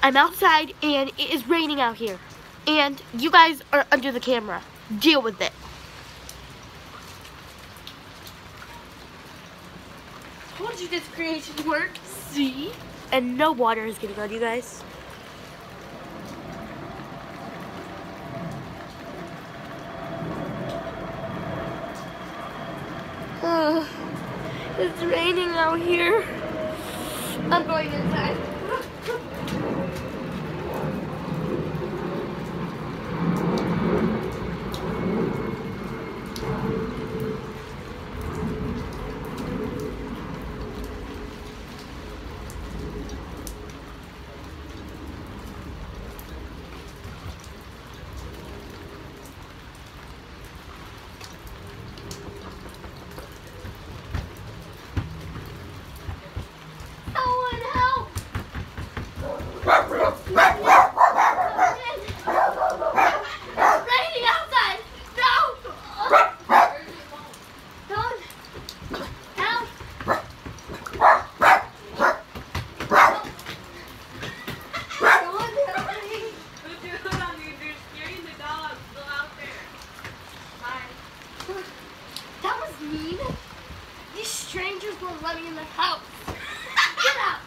I'm outside and it is raining out here. And you guys are under the camera. Deal with it. Told you this creation worked. See? And no water is getting on you guys. It's raining out here. I'm going inside. These strangers won't let me in the house. Get out!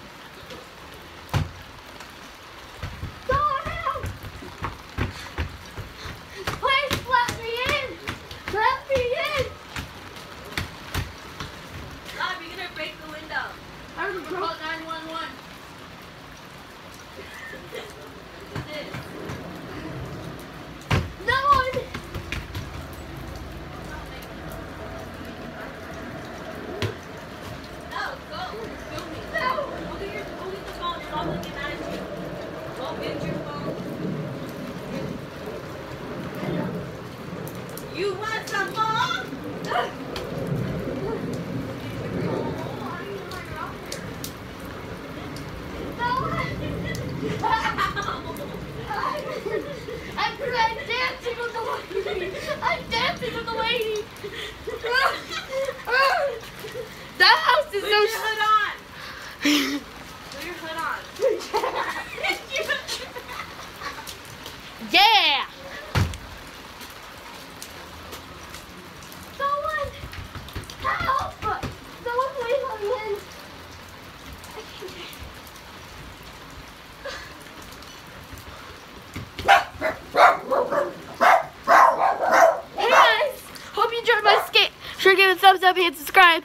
Go on out! Please let me in! Let me in! Rob, you're gonna break the window. I already broke. Call 911. What's this? No one! You want some more? I'm dancing with the lady. I'm dancing with the lady. That house is Put so... your hood on. Put your hood on. Yeah! Someone help! Someone please let me in. Hey guys! Hope you enjoyed my skit. Sure give it a thumbs up and subscribe.